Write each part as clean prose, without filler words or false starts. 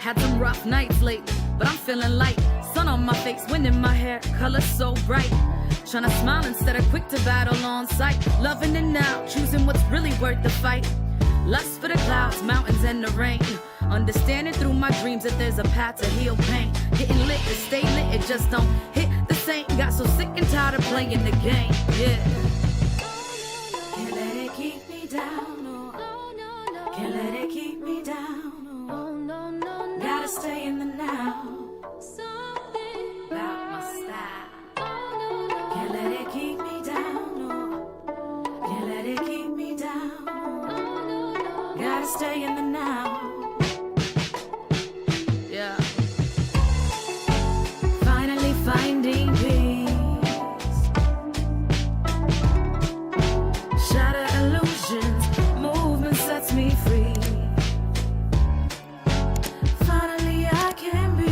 Had some rough nights lately, but I'm feeling light. Sun on my face, wind in my hair, color so bright. Tryna smile instead of quick to battle on sight. Loving it now, choosing what's really worth the fight. Lust for the clouds, mountains, and the rain. Understanding through my dreams that there's a path to heal pain. Getting lit to stay lit, it just don't hit the same. Got so sick and tired of playing the game, yeah. Can't let it keep me down, no. Can't let it keep me down, no. Gotta stay in the now. About my style. Can't let it keep me down, no. Can't let it keep me down, no. Gotta stay in the now. Yeah. Finally finding peace. Shatter illusions, movement sets me free. Finally I can be.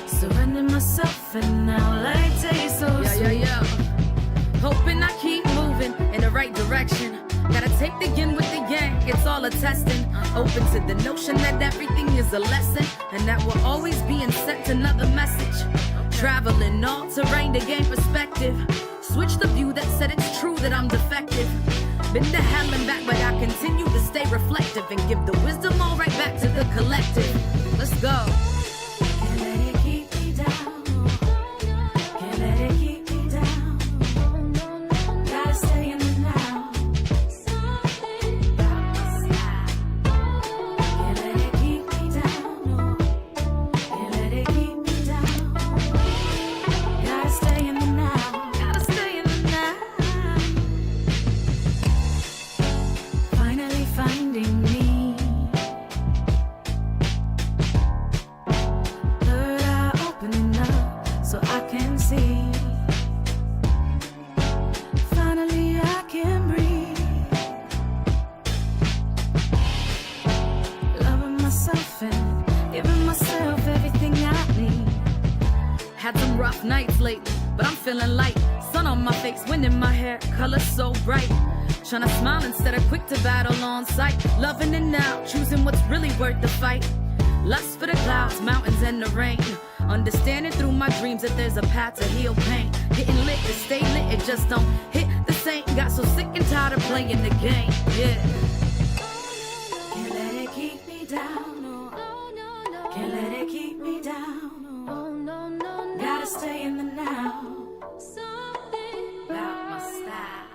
Surrender myself and now life tastes so sweet. Yeah. Hoping I keep moving in the right direction. Gotta take the yin with the yang, it's all a testing. Open to the notion that everything is a lesson, and that we're always being sent another message. Traveling all terrain to gain perspective. Switch the view that said it's true that I'm defective. Been to hell and back, but I continue to stay reflective and give the wisdom all right back to the collective. Let's go. Can't let it keep me down. Can't let it keep me down. Gotta stay in the now. Can't let it keep me down. Can't let it keep me down. Gotta stay in the now. Gotta stay in the now. Finally finding me. Third eye opening up so I can see. Finally I can breathe. Loving myself and giving myself everything I need. Had some rough nights lately, but I'm feeling light. Sun on my face, wind in my hair, color so bright. Tryna smile instead of quick to battle on sight. Loving it now, choosing what's really worth the fight. Lust for the clouds, mountains, and the rain. Understanding through my dreams that there's a path to heal pain. Getting lit to stay lit, it just don't hit the same. Got so sick and tired of playing the game, yeah. Can't let it keep me down, no. Can't let it keep me down, no. Gotta stay in the now. About my style.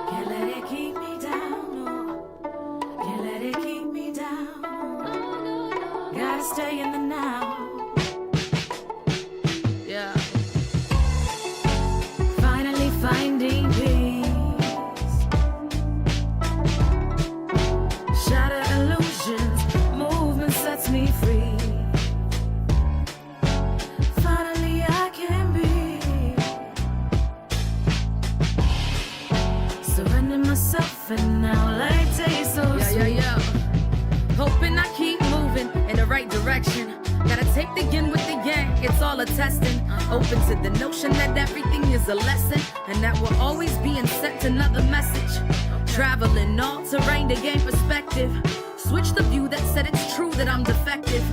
Can't let it keep me down, no. Can't let it keep me down. Gotta stay in the now. Yeah. Finally finding peace. Shatter illusions, movement sets me free. Finally I can be. Surrender myself and now life tastes so sweet. Yeah. Hoping I keep moving in the right direction. Gotta take the yin with the yang, it's all a testing. Open to the notion that everything is a lesson, and that we're always being sent another message. Traveling all terrain to gain perspective. Switch the view that said it's true that I'm defective.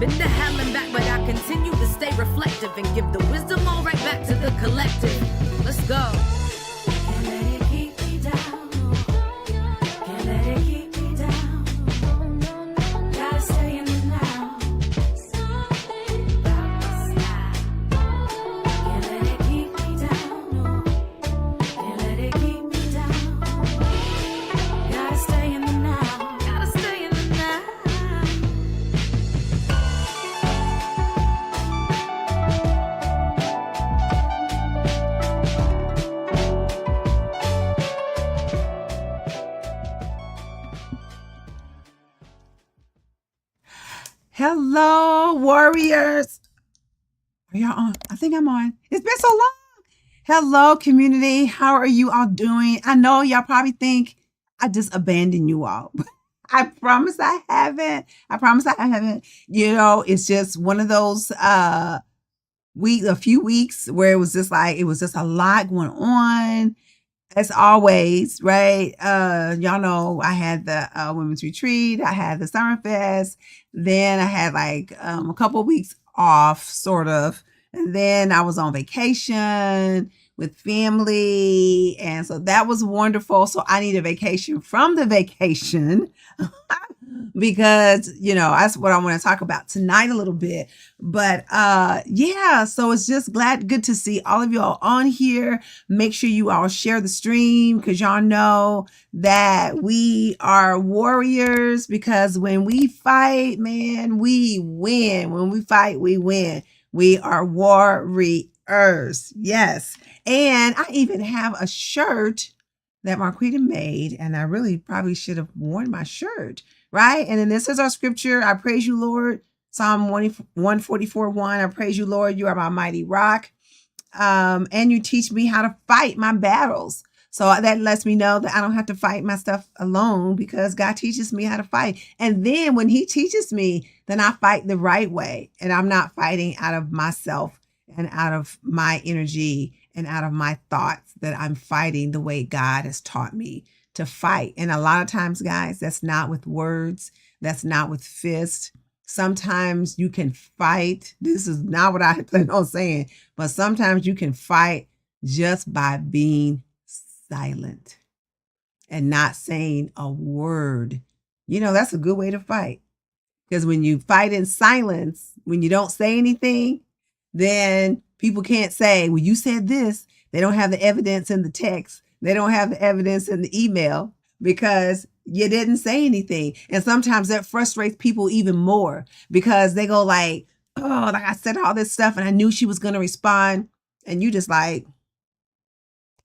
Been to hell and back, but I continue to stay reflective and give the wisdom all right back to the collective. Let's go. Can't let it keep me down. Can't let it keep me down. Gotta stay in the now. About my style. Can't let it keep me down. Can't let it keep me down. Gotta stay in the now. Gotta stay in the now. Hello, warriors. Are y'all on? I think I'm on. It's been so long. Hello, community. How are you all doing? I know y'all probably think I just abandoned you all. I promise I haven't. You know, it's just one of those a few weeks where it was just a lot going on. as always, right? Y'all know I had the women's retreat, I had the summer fest, then I had like a couple of weeks off, sort of, and then I was on vacation with family, and so that was wonderful. So I need a vacation from the vacation because that's what I want to talk about tonight a little bit. But yeah, so it's just good to see all of y'all on here. Make sure you all share the stream, because y'all know that we are warriors, because when we fight, man, we win. When we fight, we win. We are warriors. Yes. And I even have a shirt that Marquita made, and I really probably should have worn my shirt, right? And then this is our scripture. I praise you, Lord. Psalm 144:1. I praise you, Lord. You are my mighty rock. And you teach me how to fight my battles. So that lets me know that I don't have to fight my stuff alone, because God teaches me how to fight. And then when he teaches me, then I fight the right way. And I'm not fighting out of myself and out of my energy and out of my thoughts, that I'm fighting the way God has taught me to fight. And a lot of times, guys, that's not with words. That's not with fists. Sometimes you can fight. This is not what I plan on saying, but sometimes you can fight just by being silent and not saying a word. That's a good way to fight. Because when you fight in silence, when you don't say anything, then people can't say, well, you said this. They don't have the evidence in the text. They don't have the evidence in the email, because you didn't say anything. And sometimes that frustrates people even more, because they go like, oh, like I said all this stuff and I knew she was going to respond. And you just like,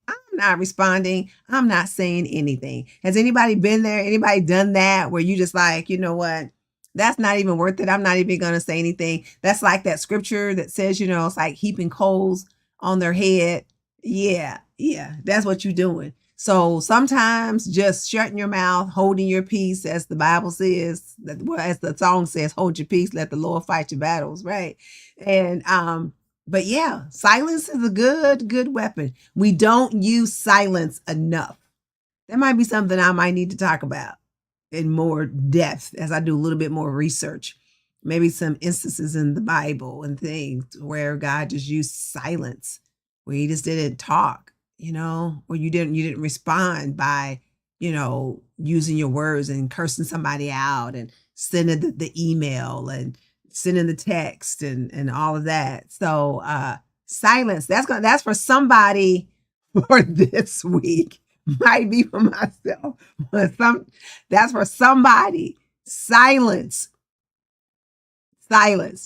I'm not responding. I'm not saying anything. Has anybody been there? Anybody done that where you just like, you know what? That's not even worth it. I'm not even going to say anything. That's like that scripture that says, it's like heaping coals on their head. Yeah. That's what you're doing. So sometimes just shutting your mouth, holding your peace, as the Bible says, as the song says, hold your peace, let the Lord fight your battles, right? And but yeah, silence is a good weapon. We don't use silence enough. That might be something I might need to talk about in more depth as I do a little bit more research. Maybe some instances in the Bible and things where God just used silence, where he just didn't talk, or you didn't respond by, using your words and cursing somebody out and sending the email and sending the text and all of that. So silence, that's for somebody for this week. Might be for myself, but that's for somebody. Silence.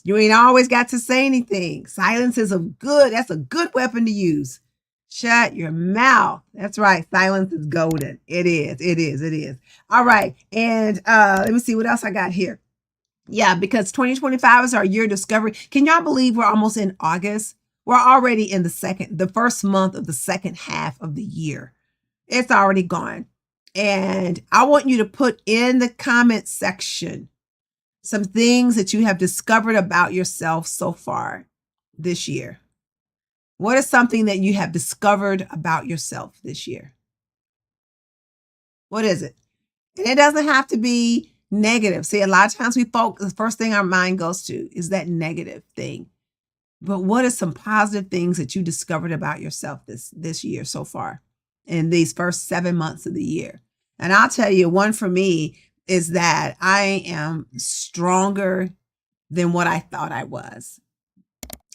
You ain't always got to say anything. Silence is that's a good weapon to use. Shut your mouth. That's right. Silence is golden. It is. All right. And let me see what else I got here. Yeah, because 2025 is our year of discovery. Can y'all believe we're almost in August? We're already in the first month of the second half of the year. It's already gone. And I want you to put in the comment section some things that you have discovered about yourself so far this year. What is something that you have discovered about yourself this year? What is it? And it doesn't have to be negative. See, a lot of times the first thing our mind goes to is that negative thing. But what are some positive things that you discovered about yourself this year so far, in these first 7 months of the year? And I'll tell you, one for me is that I am stronger than what I thought I was.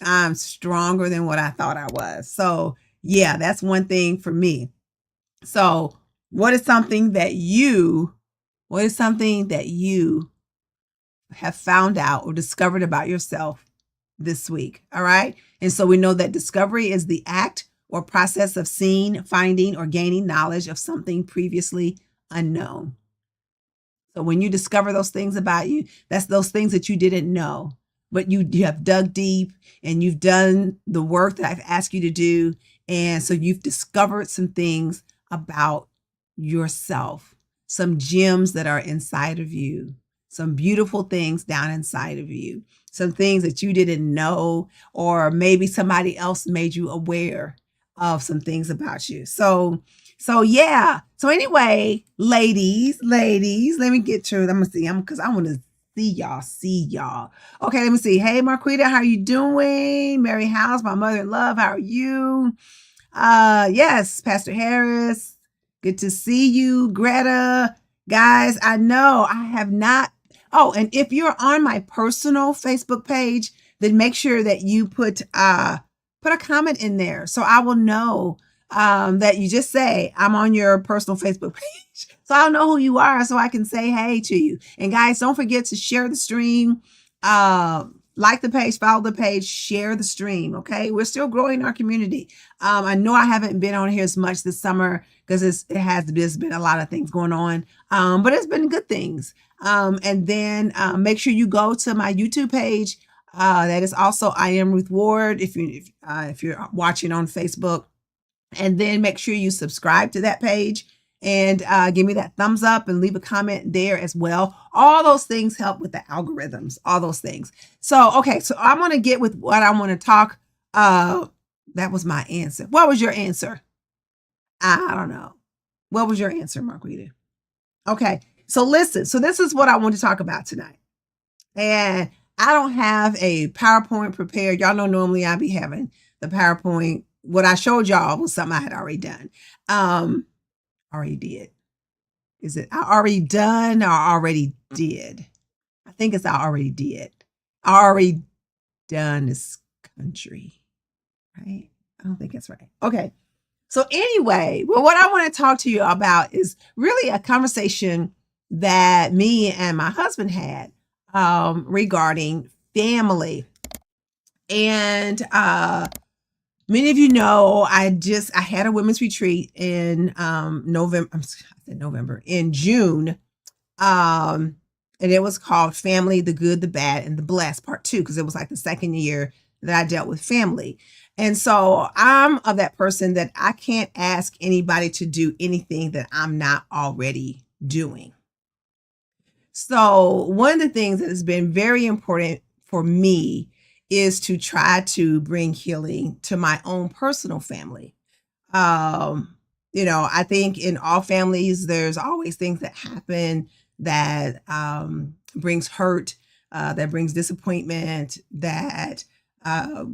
I'm stronger than what I thought I was. So yeah, that's one thing for me. So what is something that you have found out or discovered about yourself this week? All right. And so we know that discovery is the act or process of seeing, finding, or gaining knowledge of something previously unknown. So when you discover those things about you, that's those things that you didn't know, but you have dug deep and you've done the work that I've asked you to do. And so you've discovered some things about yourself, some gems that are inside of you, some beautiful things down inside of you, some things that you didn't know, or maybe somebody else made you aware of some things about you. So So yeah. So anyway, ladies, let me get to it. I'm gonna see. Because I want to see y'all. Okay, let me see. Hey, Marquita, how you doing? Mary House, my mother in love. How are you? Yes, Pastor Harris. Good to see you, Greta. Guys, I know I have not. Oh, and if you're on my personal Facebook page, then make sure that you put a comment in there so I will know that you just say I'm on your personal Facebook page. So I'll know who you are so I can say hey to you. And guys, don't forget to share the stream. Like the page, follow the page, share the stream. Okay. We're still growing our community. I know I haven't been on here as much this summer because there's been a lot of things going on. But it's been good things. And then make sure you go to my YouTube page. That is also I am Ruth Ward. If you're watching on Facebook, and then make sure you subscribe to that page and give me that thumbs up and leave a comment there as well. All those things help with the algorithms, all those things. So, okay, so I'm going to get with what I want to talk. That was my answer. What was your answer? I don't know. What was your answer, Marquita? Okay, so listen. So this is what I want to talk about tonight. And I don't have a PowerPoint prepared. Y'all know normally I'd be having the PowerPoint. What I showed y'all was something I had already done. Already did. Is it I already done or already did? I think it's I already did. I already done this country, right? I don't think that's right. Okay. So anyway, well, what I want to talk to you about is really a conversation that me and my husband had regarding family. And many of you know I had a women's retreat in in June. And it was called Family, the Good, the Bad, and the Blessed, Part 2, because it was like the second year that I dealt with family. And so I'm of that person that I can't ask anybody to do anything that I'm not already doing. So one of the things that has been very important for me is to try to bring healing to my own personal family. I think in all families, there's always things that happen that brings hurt, that brings disappointment, that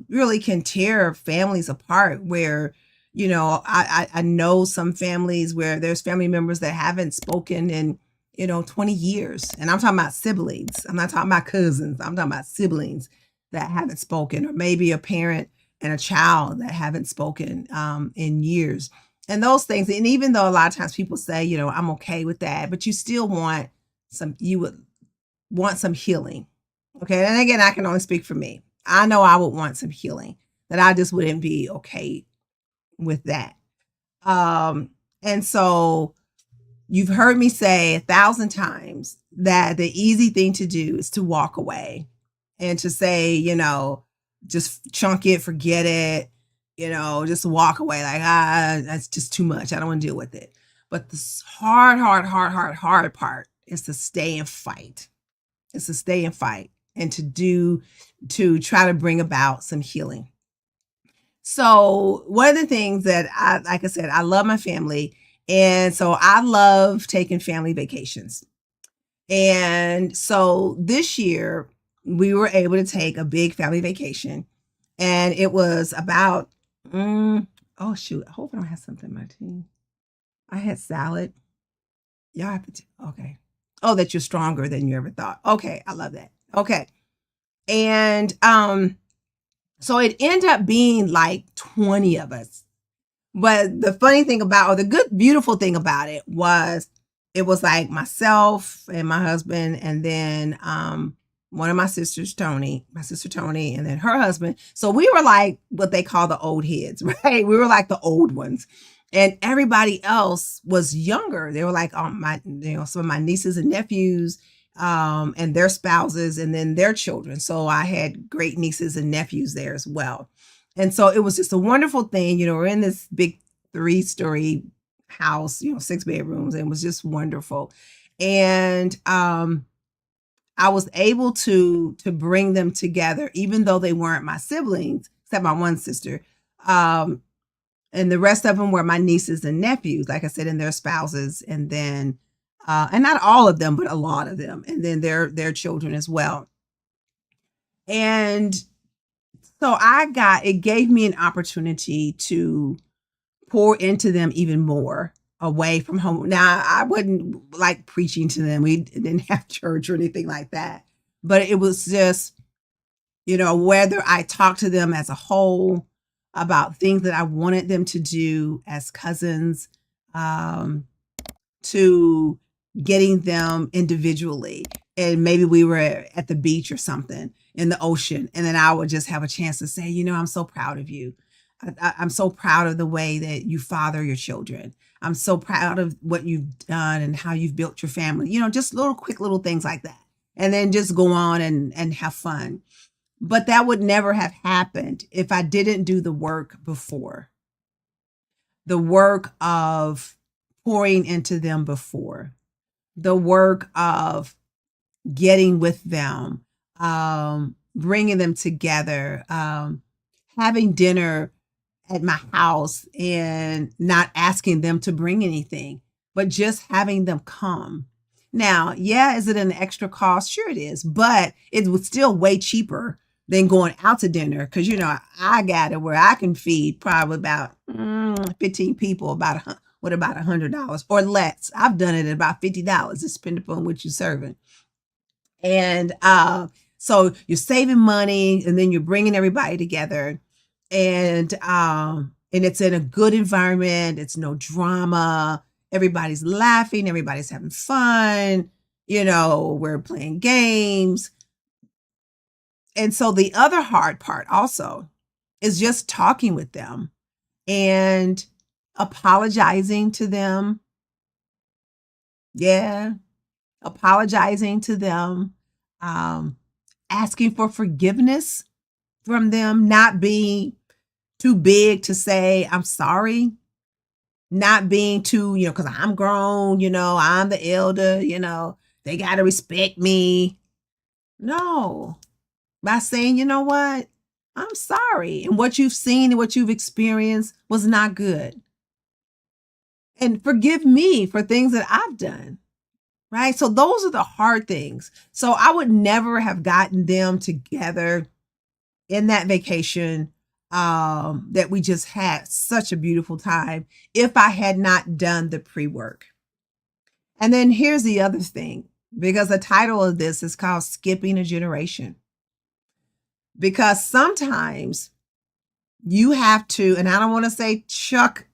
really can tear families apart. Where, I know some families where there's family members that haven't spoken in 20 years. And I'm talking about siblings. I'm not talking about cousins. I'm talking about siblings that haven't spoken, or maybe a parent and a child that haven't spoken in years. And those things. And even though a lot of times people say, I'm okay with that, but you still you would want some healing. Okay. And again, I can only speak for me. I know I would want some healing, that I just wouldn't be okay with that. And so you've heard me say 1,000 times that the easy thing to do is to walk away and to say, just chunk it, forget it, just walk away like, that's just too much. I don't want to deal with it. But the hard part is to stay and fight. It's to stay and fight and to try to bring about some healing. So one of the things that like I said, I love my family. And so I love taking family vacations. And so this year we were able to take a big family vacation, and it was about, oh shoot, I hope I don't have something in my tea. I had salad. Y'all have to, okay. Oh, that you're stronger than you ever thought. Okay. I love that. Okay. And, so it ended up being like 20 of us. But the funny thing about, or the good, beautiful thing about it was like myself and my husband, and then one of my sisters, my sister Tony, and then her husband. So we were like what they call the old heads, right? We were like the old ones. And everybody else was younger. They were like some of my nieces and nephews, and their spouses, and then their children. So I had great nieces and nephews there as well. And so it was just a wonderful thing. We're in this big 3-story house, 6 bedrooms, and it was just wonderful. And I was able to bring them together, even though they weren't my siblings, except my one sister. And the rest of them were my nieces and nephews, like I said, and their spouses, and then and not all of them, but a lot of them, and then their children as well. And so it gave me an opportunity to pour into them even more away from home. Now, I wouldn't like preaching to them. We didn't have church or anything like that, but it was just, whether I talked to them as a whole about things that I wanted them to do as cousins, to getting them individually. And maybe we were at the beach or something in the ocean. And then I would just have a chance to say, I'm so proud of you. I'm so proud of the way that you father your children. I'm so proud of what you've done and how you've built your family. Just quick little things like that. And then just go on and have fun. But that would never have happened if I didn't do the work before. The work of pouring into them before. The work of getting with them, bringing them together, having dinner at my house and not asking them to bring anything, but just having them come. Now, yeah, is it an extra cost? Sure it is, but it was still way cheaper than going out to dinner because, I got it where I can feed probably about 15 people about $100 or less. I've done it at about $50. It's depending upon what you're serving. And so you're saving money and then you're bringing everybody together and it's in a good environment. It's no drama. Everybody's laughing. Everybody's having fun. We're playing games. And so the other hard part also is just talking with them and apologizing to them. Yeah. Apologizing to them, asking for forgiveness from them, not being too big to say, I'm sorry, not being too, because I'm grown, I'm the elder, they got to respect me. No, by saying, you know what, I'm sorry. And what you've seen and what you've experienced was not good. And forgive me for things that I've done. Right. So those are the hard things. So I would never have gotten them together in that vacation that we just had such a beautiful time if I had not done the pre-work. And then here's the other thing, because the title of this is called Skipping a Generation. Because sometimes you have to, and I don't want to say chuck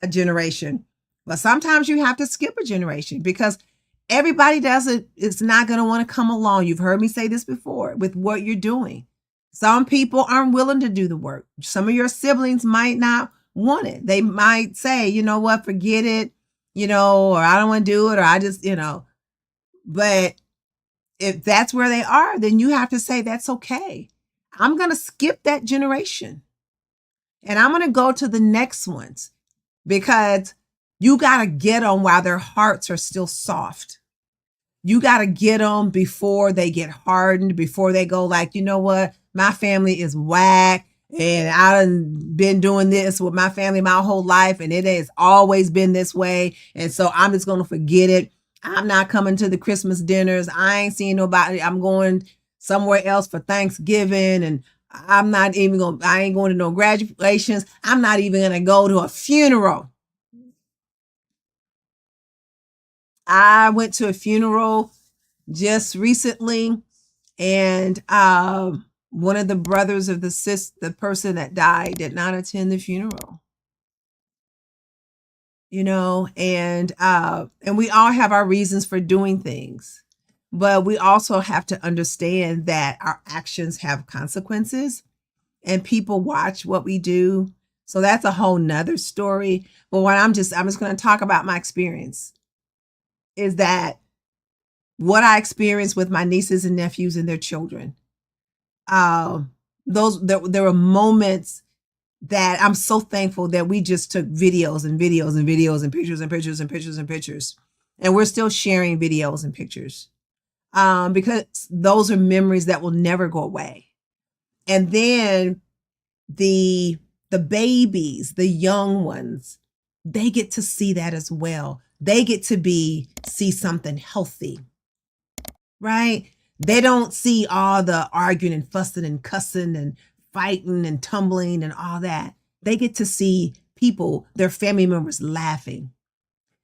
a generation, but sometimes you have to skip a generation because everybody it's not going to want to come along. You've heard me say this before with what you're doing. Some people aren't willing to do the work. Some of your siblings might not want it. They might say, you know what, forget it, or I don't want to do it, or I just, but if that's where they are, then you have to say, that's okay. I'm going to skip that generation and I'm going to go to the next ones because you got to get them while their hearts are still soft. You got to get them before they get hardened, before they go like, you know what, my family is whack and I've been doing this with my family my whole life and it has always been this way. And so I'm just going to forget it. I'm not coming to the Christmas dinners. I ain't seeing nobody. I'm going somewhere else for Thanksgiving and I ain't going to no graduations. I'm not even going to go to a funeral. I went to a funeral just recently, and one of the brothers of the person that died did not attend the funeral. And we all have our reasons for doing things, but we also have to understand that our actions have consequences, and people watch what we do. So that's a whole nother story. But I'm just going to talk about my experience. Is that what I experienced with my nieces and nephews and their children? There were moments that I'm so thankful that we just took videos and videos and videos and pictures and pictures and pictures and pictures. And we're still sharing videos and pictures because those are memories that will never go away. And then the the babies, the young ones, they get to see that as well. They get to see something healthy, right? They don't see all the arguing and fussing and cussing and fighting and tumbling and all that. They get to see people, their family members laughing.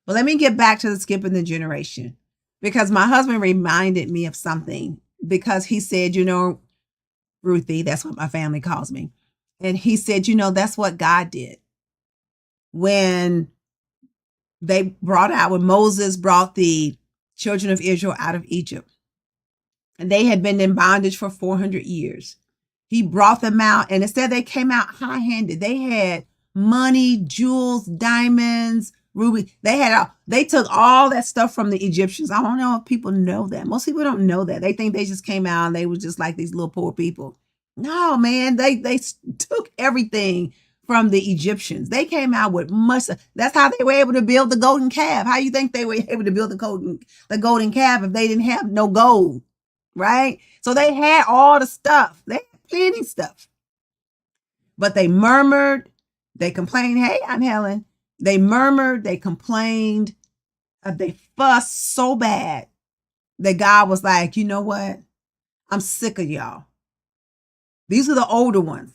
But let me get back to the skipping the generation, because my husband reminded me of something, because he said, Ruthie, that's what my family calls me. And he said, that's what God did when when Moses brought the children of Israel out of Egypt. And they had been in bondage for 400 years. He brought them out, and instead they came out high-handed. They had money, jewels, diamonds, ruby. They took all that stuff from the Egyptians. I don't know if people know that. Most people don't know that. They think they just came out and they were just like these little poor people. No, man, they took everything from the Egyptians. They came out with much. That's how they were able to build the golden calf. How you think they were able to build the golden calf if they didn't have no gold, right? So they had all the stuff. They had plenty of stuff. But they murmured. They complained. Hey, Aunt Helen. They murmured. They complained. They fussed so bad that God was like, you know what? I'm sick of y'all. These are the older ones.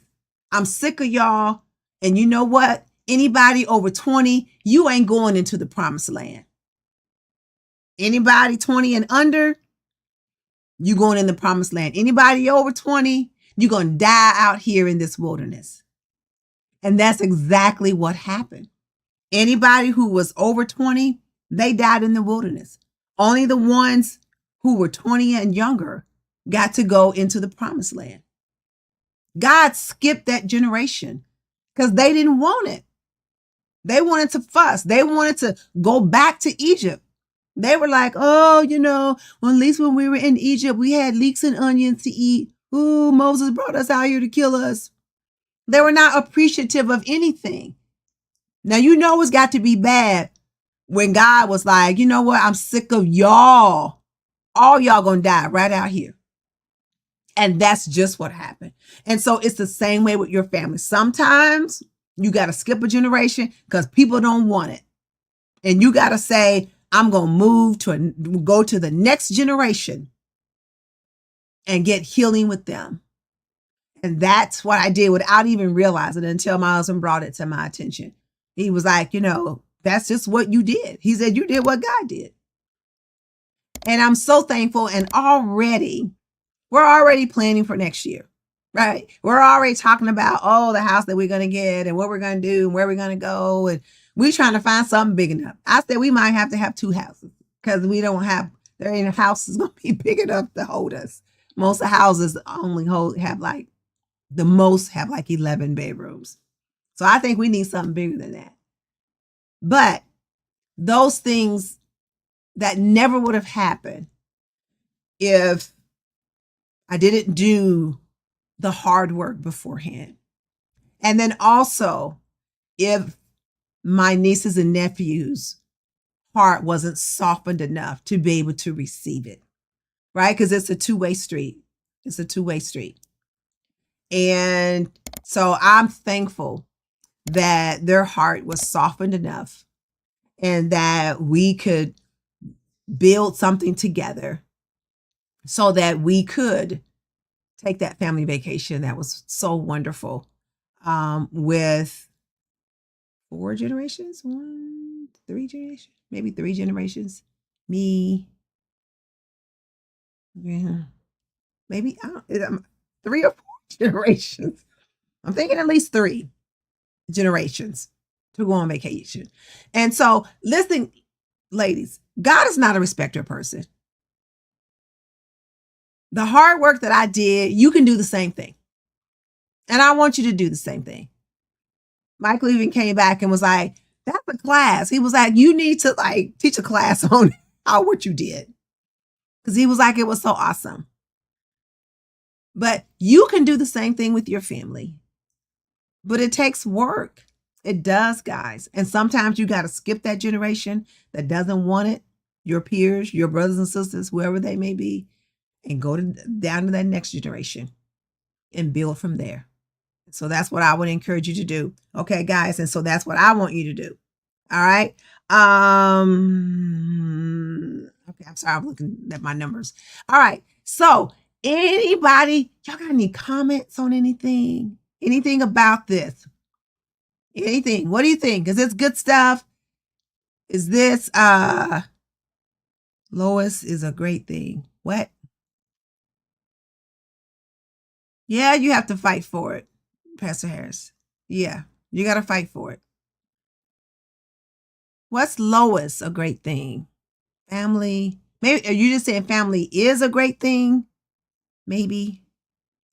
I'm sick of y'all. And you know what? Anybody over 20, you ain't going into the promised land. Anybody 20 and under, you going in the promised land. Anybody over 20, you're going to die out here in this wilderness. And that's exactly what happened. Anybody who was over 20, they died in the wilderness. Only the ones who were 20 and younger got to go into the promised land. God skipped that generation because they didn't want it. They wanted to fuss. They wanted to go back to Egypt. They were like, oh, well, at least when we were in Egypt, we had leeks and onions to eat. Ooh, Moses brought us out here to kill us. They were not appreciative of anything. Now, it's got to be bad when God was like, you know what? I'm sick of y'all. All y'all gonna die right out here. And that's just what happened. And so it's the same way with your family. Sometimes you got to skip a generation because people don't want it. And you got to say, I'm going to go to the next generation and get healing with them. And that's what I did without even realizing it until my husband brought it to my attention. He was like, that's just what you did. He said, you did what God did. And I'm so thankful. And we're already planning for next year, right? We're already talking about, the house that we're going to get and what we're going to do and where we're going to go. And we're trying to find something big enough. I said we might have to have 2 houses because there ain't a house that's going to be big enough to hold us. Most of the houses only have 11 bedrooms. So I think we need something bigger than that. But those things that never would have happened if I didn't do the hard work beforehand. And then also, if my nieces and nephews' heart wasn't softened enough to be able to receive it, right? Because it's a two-way street. It's a two-way street. And so I'm thankful that their heart was softened enough and that we could build something together so that we could take that family vacation that was so wonderful with 4 generations, 3 generations, maybe 3 generations. Me, yeah, maybe 3 or 4 generations. I'm thinking at least 3 generations to go on vacation. And so listen, ladies, God is not a respecter of person. The hard work that I did, you can do the same thing. And I want you to do the same thing. Michael even came back and was like, that's a class. He was like, you need to teach a class on what you did. Because he was like, it was so awesome. But you can do the same thing with your family. But it takes work. It does, guys. And sometimes you got to skip that generation that doesn't want it, your peers, your brothers and sisters, whoever they may be, and go down to that next generation and build from there. So that's what I would encourage you to do. Okay, guys. And so that's what I want you to do. All right. Okay, I'm sorry, I'm looking at my numbers. All right. So anybody, y'all got any comments on anything? Anything about this? Anything? What do you think? Is this good stuff? Is this Lois is a great thing? What? Yeah, you have to fight for it, Pastor Harris. Yeah, you got to fight for it. What's Lois a great thing? Family. Maybe are you just saying family is a great thing? Maybe.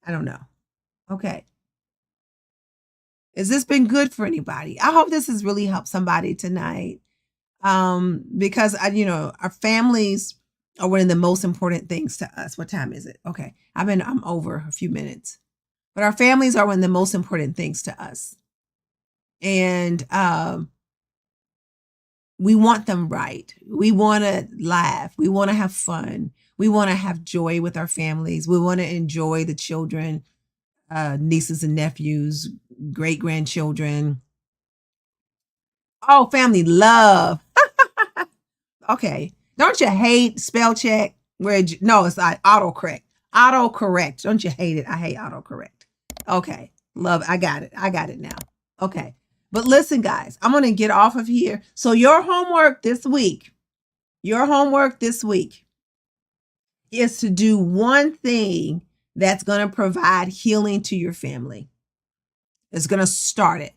I don't know. Okay. Has this been good for anybody? I hope this has really helped somebody tonight. Because our families are one of the most important things to us. What time is it? Okay. I'm over a few minutes. But our families are one of the most important things to us. And we want them right. We want to laugh. We want to have fun. We want to have joy with our families. We want to enjoy the children, nieces and nephews, great grandchildren. Oh, family love. Okay. Don't you hate spell check? No, it's like autocorrect. Autocorrect. Don't you hate it? I hate autocorrect. Okay. Love. I got it. I got it now. Okay. But listen, guys, I'm going to get off of here. So your homework this week is to do one thing that's going to provide healing to your family. It's going to start it.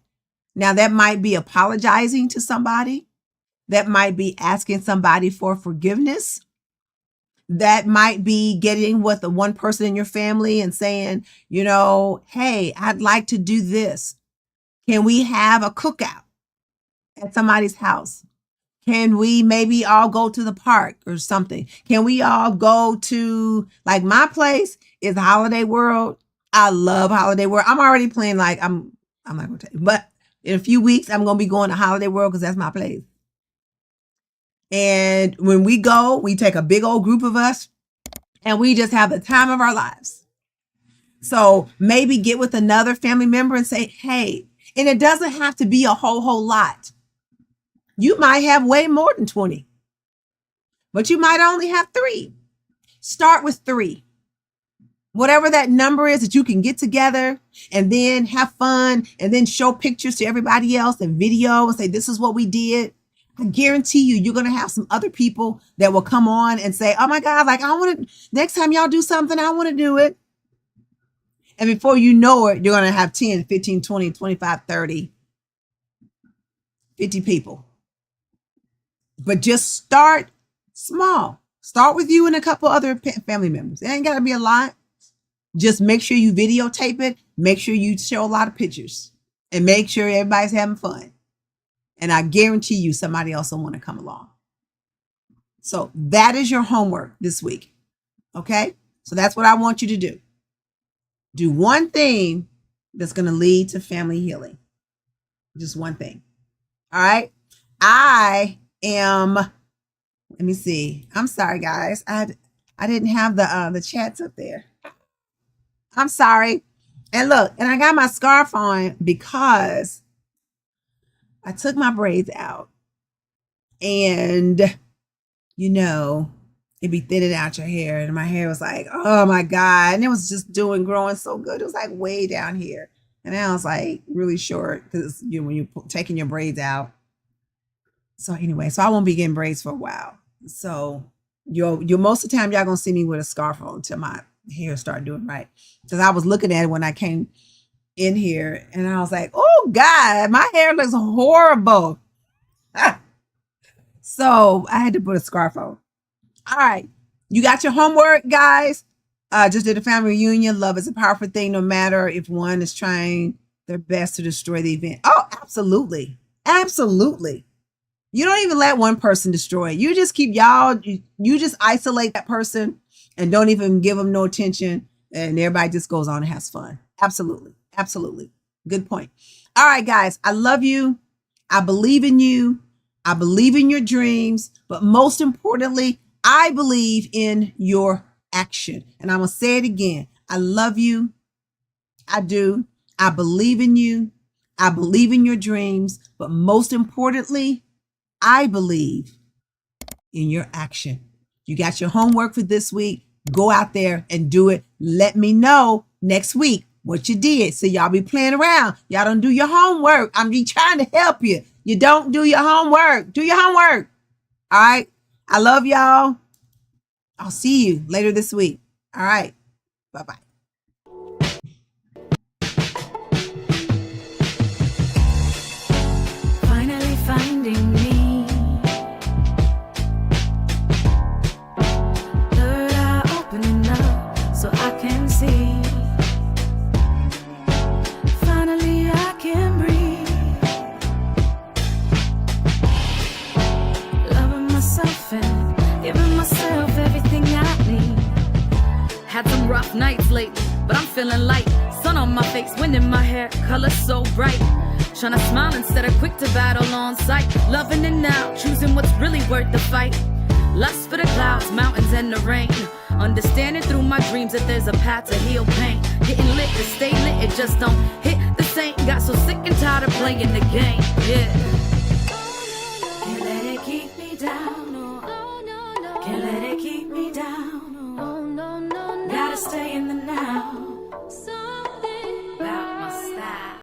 Now, that might be apologizing to somebody. That might be asking somebody for forgiveness. That might be getting with the one person in your family and saying, hey, I'd like to do this. Can we have a cookout at somebody's house? Can we maybe all go to the park or something? Can we all go to, like, my place is Holiday World. I love Holiday World. I'm already planning, like, I'm not going to tell you, but in a few weeks, I'm going to be going to Holiday World because that's my place. And when we go, we take a big old group of us and we just have the time of our lives. So maybe get with another family member and say, hey, and it doesn't have to be a whole lot. You might have way more than 20, but you might only have 3. Start with 3. Whatever that number is that you can get together and then have fun and then show pictures to everybody else and video and say, this is what we did. I guarantee you're going to have some other people that will come on and say, oh my God, like, I want to, next time y'all do something, I want to do it. And before you know it, you're going to have 10, 15, 20, 25, 30, 50 people. But just start small. Start with you and a couple other family members. It ain't got to be a lot. Just make sure you videotape it. Make sure you show a lot of pictures. And make sure everybody's having fun. And I guarantee you somebody else will want to come along. So that is your homework this week. Okay? So that's what I want you to do. Do one thing that's going to lead to family healing. Just one thing. All right? Let me see. I'm sorry, guys. I didn't have the chats up there. I'm sorry. And look, and I got my scarf on because I took my braids out and, it'd be thinning out your hair. And my hair was like, oh my God. And it was just growing so good. It was like way down here. And now it's like really short because when you're taking your braids out. So anyway, I won't be getting braids for a while. So you're most of the time, y'all going to see me with a scarf on until my hair start doing right. Because I was looking at it when I came in here and I was like, oh God, my hair looks horrible. So I had to put a scarf on. All right. You got your homework, guys. Just did a family reunion. Love is a powerful thing, no matter if one is trying their best to destroy the event. Oh, absolutely. Absolutely. You don't even let one person destroy it. You just keep you just isolate that person and don't even give them no attention. And everybody just goes on and has fun. Absolutely. Absolutely. Good point. All right, guys. I love you. I believe in you. I believe in your dreams. But most importantly, I believe in your action. And I'm going to say it again. I love you. I do. I believe in you. I believe in your dreams. But most importantly, I believe in your action. You got your homework for this week. Go out there and do it. Let me know next week what you did. So y'all be playing around. Y'all don't do your homework. I'm just trying to help you. You don't do your homework. Do your homework. All right. I love y'all. I'll see you later this week. All right. Bye-bye. Finally finding me. Third eye opening up so I can see. Finally I can breathe. Loving myself and giving myself everything I need. Had some rough nights lately, but I'm feeling light. Sun on my face, wind in my hair, color so bright. Tryna smile instead of quick to battle on sight. Loving it now, choosing what's really worth the fight. Lust for the clouds, mountains, and the rain. Understanding through my dreams that there's a path to heal pain. Getting lit to stay lit, it just don't hit the same. Got so sick and tired of playing the game, yeah.